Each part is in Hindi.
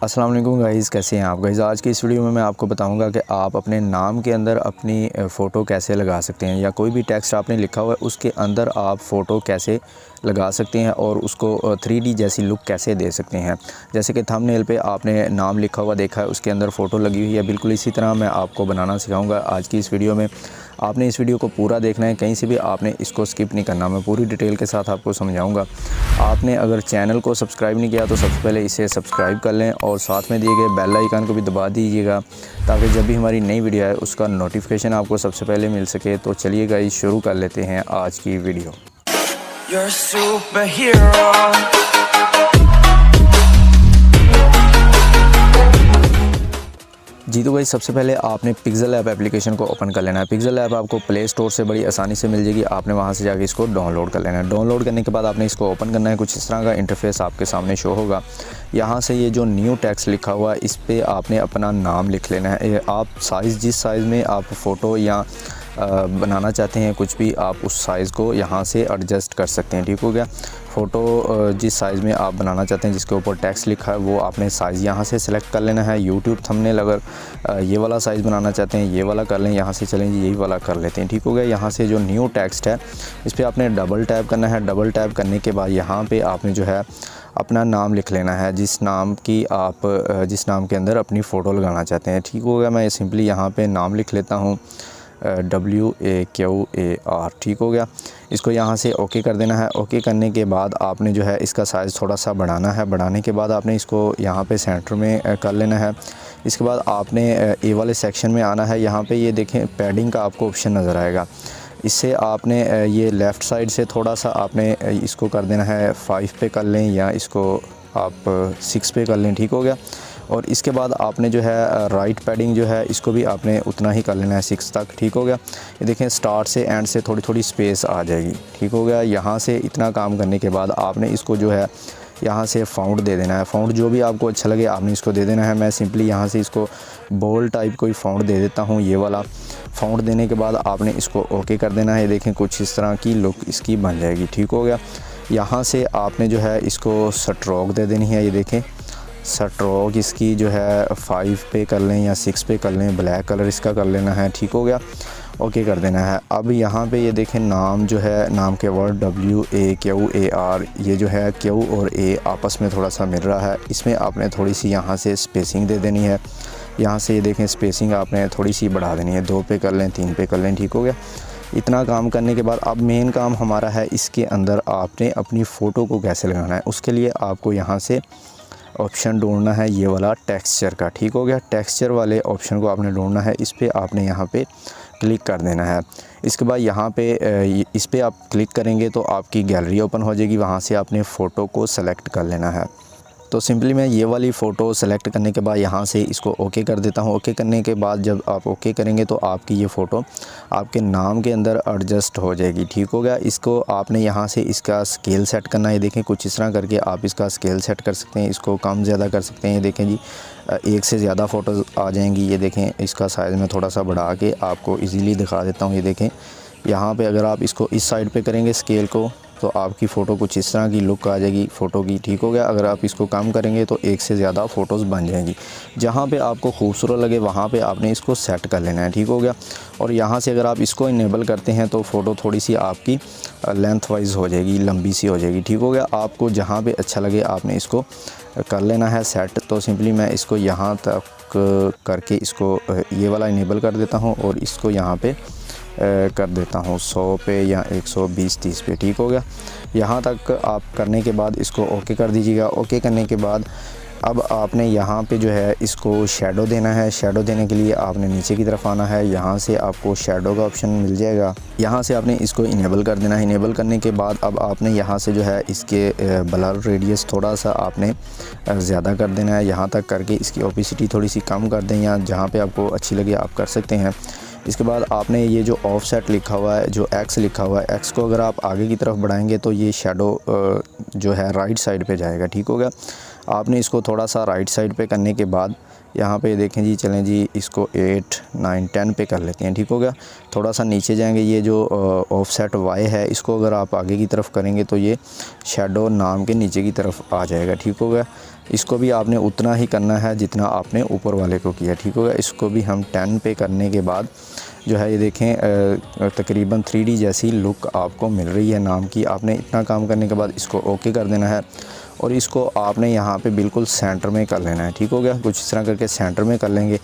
अस्सलाम वालेकुम गाइज़, कैसे हैं आप गाइज़। आज की इस वीडियो में मैं आपको बताऊंगा कि आप अपने नाम के अंदर अपनी फ़ोटो कैसे लगा सकते हैं, या कोई भी टेक्स्ट आपने लिखा हुआ है उसके अंदर आप फ़ोटो कैसे लगा सकते हैं और उसको 3D जैसी लुक कैसे दे सकते हैं। जैसे कि थंबनेल पे आपने नाम लिखा हुआ देखा है, उसके अंदर फ़ोटो लगी हुई है, बिल्कुल इसी तरह मैं आपको बनाना सिखाऊँगा आज की इस वीडियो में। आपने इस वीडियो को पूरा देखना है, कहीं से भी आपने इसको स्किप नहीं करना, मैं पूरी डिटेल के साथ आपको समझाऊंगा। आपने अगर चैनल को सब्सक्राइब नहीं किया तो सबसे पहले इसे सब्सक्राइब कर लें और साथ में दिए गए बेल आइकन को भी दबा दीजिएगा, ताकि जब भी हमारी नई वीडियो आए उसका नोटिफिकेशन आपको सबसे पहले मिल सके। तो चलिए गाइस, शुरू कर लेते हैं आज की वीडियो। You're a superhero. जी तो भाई, सबसे पहले आपने पिक्सेल ऐप एप्लीकेशन को ओपन कर लेना है। पिक्सेल ऐप आपको प्ले स्टोर से बड़ी आसानी से मिल जाएगी, आपने वहां से जाके इसको डाउनलोड कर लेना है। डाउनलोड करने के बाद आपने इसको ओपन करना है। कुछ इस तरह का इंटरफेस आपके सामने शो होगा। यहाँ से ये जो न्यू टेक्स्ट लिखा हुआ है इस पर आपने अपना नाम लिख लेना है। आप साइज़, जिस साइज़ में आप फ़ोटो या बनाना चाहते हैं कुछ भी, आप उस साइज़ को यहाँ से एडजस्ट कर सकते हैं। ठीक हो गया। फ़ोटो जिस साइज़ में आप बनाना चाहते हैं, जिसके ऊपर टेक्स्ट लिखा है, वो आपने साइज़ यहाँ से सिलेक्ट कर लेना है। यूट्यूब थंबनेल अगर ये वाला साइज़ बनाना चाहते हैं, ये वाला कर लें, यहाँ से चलें जी, यही वाला कर लेते हैं। ठीक हो गया। यहाँ से जो न्यू टेक्स्ट है इस पर आपने डबल टैप करना है। डबल टैप करने के बाद यहाँ पर आपने जो है अपना नाम लिख लेना है, जिस नाम जिस नाम के अंदर अपनी फ़ोटो लगाना चाहते हैं। ठीक हो गया। मैं सिंपली यहाँ पर नाम लिख लेता हूँ WAQAR। ठीक हो गया। इसको यहाँ से ओके कर देना है। ओके करने के बाद आपने जो है इसका साइज़ थोड़ा सा बढ़ाना है। बढ़ाने के बाद आपने इसको यहाँ पे सेंटर में कर लेना है। इसके बाद आपने ए वाले सेक्शन में आना है। यहाँ पे ये देखें, पैडिंग का आपको ऑप्शन नज़र आएगा। इससे आपने ये लेफ़्ट साइड से थोड़ा सा आपने इसको कर देना है 5 पे कर लें, या इसको आप 6 पे कर लें। ठीक हो गया। और इसके बाद आपने जो है राइट पैडिंग जो है इसको भी आपने उतना ही कर लेना है 6 तक। ठीक हो गया। ये देखें, स्टार्ट से एंड से थोड़ी थोड़ी स्पेस आ जाएगी। ठीक हो गया। यहाँ से इतना काम करने के बाद आपने इसको जो है यहाँ से फ़ॉन्ट दे देना है। फ़ॉन्ट जो भी आपको अच्छा लगे आपने इसको दे देना है। मैं सिंपली यहाँ से इसको बोल्ड टाइप कोई फ़ॉन्ट दे देता हूँ। ये वाला फ़ॉन्ट देने के बाद आपने इसको ओके कर देना है। देखें, कुछ इस तरह की लुक इसकी बन जाएगी। ठीक हो गया। यहाँ से आपने जो है इसको स्ट्रोक दे देनी है। ये देखें, स्ट्रोक इसकी जो है 5 पे कर लें या 6 पे कर लें, ब्लैक कलर इसका कर लेना है। ठीक हो गया। ओके कर देना है। अब यहाँ पे ये देखें, नाम जो है, नाम के वर्ड WAQAR, ये जो है Q और A आपस में थोड़ा सा मिल रहा है। इसमें आपने थोड़ी सी यहाँ से स्पेसिंग दे देनी है। यहाँ से ये देखें, स्पेसिंग आपने थोड़ी सी बढ़ा देनी है, 2 पे कर लें, 3 पे कर लें। ठीक हो गया। इतना काम करने के बाद अब मेन काम हमारा है, इसके अंदर आपने अपनी फ़ोटो को कैसे लगाना है। उसके लिए आपको यहाँ से ऑप्शन ढूंढना है, ये वाला टेक्सचर का। ठीक हो गया। टेक्सचर वाले ऑप्शन को आपने ढूंढना है। इस पर आपने यहाँ पे क्लिक कर देना है। इसके बाद यहाँ पे इस पर आप क्लिक करेंगे तो आपकी गैलरी ओपन हो जाएगी। वहाँ से आपने फ़ोटो को सेलेक्ट कर लेना है। तो सिंपली मैं ये वाली फ़ोटो सेलेक्ट करने के बाद यहाँ से इसको ओके कर देता हूँ। ओके करने के बाद जब आप ओके करेंगे तो आपकी ये फ़ोटो आपके नाम के अंदर एडजस्ट हो जाएगी। ठीक हो गया। इसको आपने यहाँ से इसका स्केल सेट करना है। ये देखें, कुछ इस तरह करके आप इसका स्केल सेट कर सकते हैं। इसको कम ज़्यादा कर सकते हैं। ये देखें जी, एक से ज़्यादा फ़ोटोज़ आ जाएंगी। ये देखें, इसका साइज़ मैं थोड़ा सा बढ़ा के आपको ईज़िली दिखा देता हूँ। ये देखें, यहाँ पे अगर आप इसको इस साइड पे करेंगे स्केल को, तो आपकी फ़ोटो कुछ इस तरह की लुक आ जाएगी फ़ोटो की। ठीक हो गया। अगर आप इसको कम करेंगे तो एक से ज़्यादा फ़ोटोज़ बन जाएंगी। जहाँ पे आपको खूबसूरत लगे वहाँ पे आपने इसको सेट कर लेना है। ठीक हो गया। और यहाँ से अगर आप इसको इनेबल करते हैं तो फ़ोटो थोड़ी सी आपकी लेंथ वाइज हो जाएगी, लंबी सी हो जाएगी। ठीक हो गया। आपको जहाँ पर अच्छा लगे आपने इसको कर लेना है सेट। तो सिंपली मैं इसको यहाँ तक करके इसको ये वाला इनेबल कर देता हूँ और इसको यहाँ पे कर देता हूँ 100 पे या 120-30 पे। ठीक हो गया। यहाँ तक आप करने के बाद इसको ओके कर दीजिएगा। ओके करने के बाद अब आपने यहाँ पे जो है इसको शेडो देना है। शेडो देने के लिए आपने नीचे की तरफ आना है। यहाँ से आपको शेडो का ऑप्शन मिल जाएगा। यहाँ से आपने इसको इनेबल कर देना है। इनेबल करने के बाद अब आपने यहाँ से जो है इसके ब्लर रेडियस थोड़ा सा आपने ज़्यादा कर देना है। यहाँ तक करके इसकी ओपेसिटी थोड़ी सी कम कर दें, या जहाँ पे आपको अच्छी लगे आप कर सकते हैं। इसके बाद आपने ये जो ऑफसेट लिखा हुआ है, जो X लिखा हुआ है, X को अगर आप आगे की तरफ बढ़ाएंगे तो ये शेडो जो है राइट साइड पे जाएगा। ठीक हो गया। आपने इसको थोड़ा सा राइट साइड पे करने के बाद यहाँ पे देखें जी, चलें जी इसको 8, 9, 10 पे कर लेते हैं। ठीक हो गया। थोड़ा सा नीचे जाएंगे, ये जो ऑफसेट वाई है इसको अगर आप आगे की तरफ करेंगे तो ये शेडो नाम के नीचे की तरफ आ जाएगा। ठीक हो गया। इसको भी आपने उतना ही करना है जितना आपने ऊपर वाले को किया। ठीक हो गया। इसको भी हम 10 पे करने के बाद जो है ये देखें तकरीबन 3D जैसी लुक आपको मिल रही है नाम की। आपने इतना काम करने के बाद इसको ओके कर देना है और इसको आपने यहाँ पे बिल्कुल सेंटर में कर लेना है। ठीक हो गया। कुछ इस तरह करके सेंटर में कर लेंगे।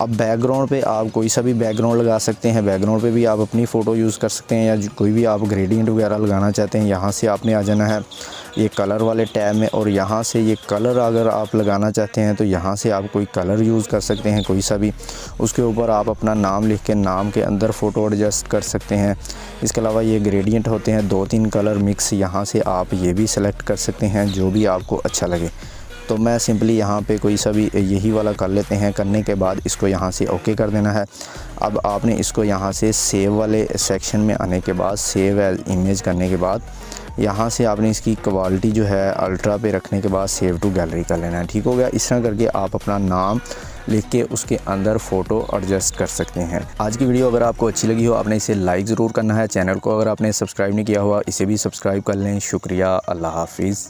अब बैकग्राउंड पे आप कोई सा भी बैकग्राउंड लगा सकते हैं। बैकग्राउंड पे भी आप अपनी फ़ोटो यूज़ कर सकते हैं या कोई भी आप ग्रेडियंट वगैरह लगाना चाहते हैं। यहाँ से आपने आ जाना है ये कलर वाले टैब में और यहाँ से ये कलर अगर आप लगाना चाहते हैं तो यहाँ से आप कोई कलर यूज़ कर सकते हैं कोई सा भी। उसके ऊपर आप अपना नाम लिख के नाम के अंदर फ़ोटो एडजस्ट कर सकते हैं। इसके अलावा ये ग्रेडियंट होते हैं 2-3 कलर मिक्स, यहाँ से आप ये भी सेलेक्ट कर सकते हैं जो भी आपको अच्छा लगे। तो मैं सिंपली यहाँ पे कोई सा भी यही वाला कर लेते हैं। करने के बाद इसको यहाँ से ओके कर देना है। अब आपने इसको यहाँ से सेव वाले सेक्शन में आने के बाद सेव एज इमेज करने के बाद यहाँ से आपने इसकी क्वालिटी जो है अल्ट्रा पे रखने के बाद सेव टू गैलरी कर लेना है। ठीक हो गया। इस तरह करके आप अपना नाम लिख के उसके अंदर फ़ोटो एडजस्ट कर सकते हैं। आज की वीडियो अगर आपको अच्छी लगी हो आपने इसे लाइक ज़रूर करना है। चैनल को अगर आपने सब्सक्राइब नहीं किया हुआ इसे भी सब्सक्राइब कर लें। शुक्रिया। अल्लाह हाफिज़।